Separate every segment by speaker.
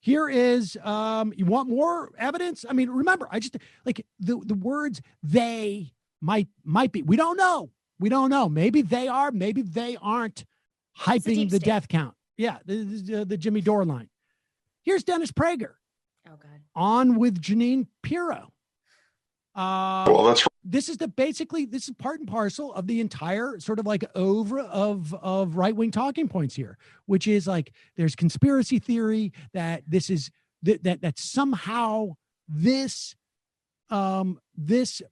Speaker 1: Here is, you want more evidence? I mean, remember, I just like the words they might be. We don't know. We don't know. Maybe they are. Maybe they aren't hyping the death count. Yeah, the Jimmy Dore line. Here's Dennis Prager.
Speaker 2: Oh, God.
Speaker 1: On with Jeanine Pirro.
Speaker 3: Well, that's
Speaker 1: this is part and parcel of the entire sort of like of right-wing talking points here, which is like there's conspiracy theory that this is that somehow this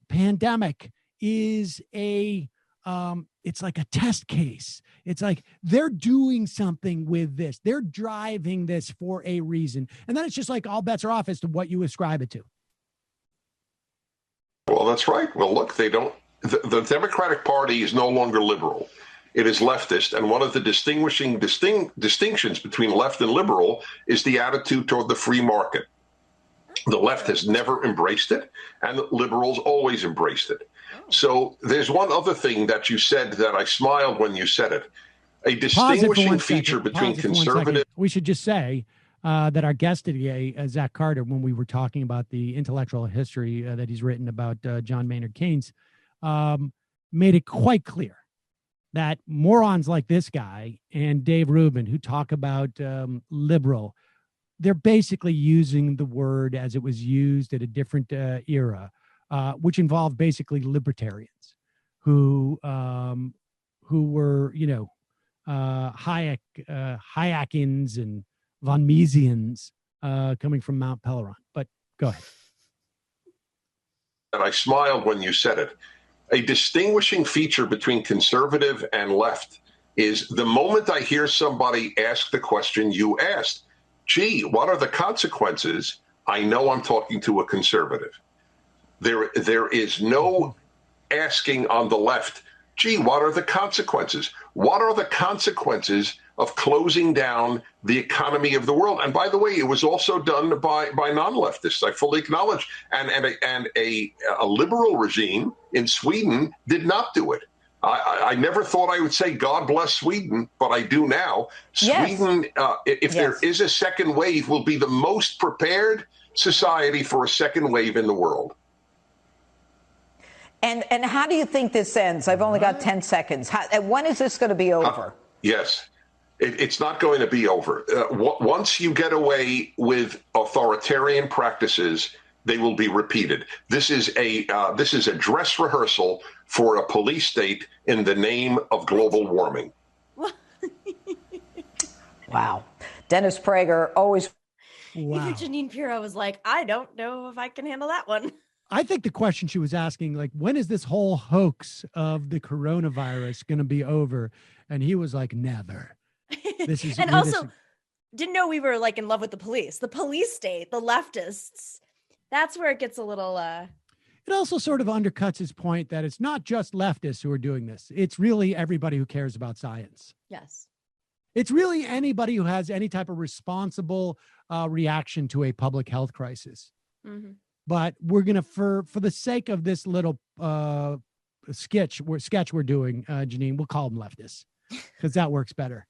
Speaker 1: pandemic is it's like a test case. It's like they're doing something with this. They're driving this for a reason. And then it's just like all bets are off as to what you ascribe it to.
Speaker 3: Well, that's right. Well, look, they don't. The Democratic Party is no longer liberal. It is leftist, and one of the distinctions between left and liberal is the attitude toward the free market. The left has never embraced it, and liberals always embraced it. So there's one other thing that you said that I smiled when you said it. A distinguishing feature between conservative.
Speaker 1: We should just say that our guest today, Zach Carter, when we were talking about the intellectual history that he's written about John Maynard Keynes, made it quite clear that morons like this guy and Dave Rubin, who talk about liberal, they're basically using the word as it was used at a different era, which involved basically libertarians who were, Hayekians and von Misesians coming from Mount Peleron. But go ahead.
Speaker 3: And I smiled when you said it. A distinguishing feature between conservative and left is the moment I hear somebody ask the question you asked, gee, what are the consequences? I know I'm talking to a conservative. There is no asking on the left, gee, what are the consequences? What are the consequences of closing down the economy of the world? And by the way, it was also done by non-leftists. I fully acknowledge. And a liberal regime in Sweden did not do it. I never thought I would say God bless Sweden, but I do now.
Speaker 2: Yes.
Speaker 3: Sweden, if there is a second wave, will be the most prepared society for a second wave in the world.
Speaker 2: And how do you think this ends? I've only got 10 seconds. When is this going to be over?
Speaker 3: Yes. It's not going to be over. Once you get away with authoritarian practices, they will be repeated. This is a dress rehearsal for a police state in the name of global warming.
Speaker 2: Wow. Dennis Prager, always.
Speaker 1: Wow.
Speaker 4: Even Jeanine Pirro was like, I don't know if I can handle that one.
Speaker 1: I think the question she was asking, like, when is this whole hoax of the coronavirus going to be over? And he was like, never. This is
Speaker 4: and also didn't know we were like in love with the police state, the leftists. That's where it gets a little.
Speaker 1: It also sort of undercuts his point that it's not just leftists who are doing this. It's really everybody who cares about science.
Speaker 4: Yes.
Speaker 1: It's really anybody who has any type of responsible reaction to a public health crisis. Mm-hmm. But we're going to, for the sake of this little sketch we're doing, Jeanine, we'll call them leftists because that works better.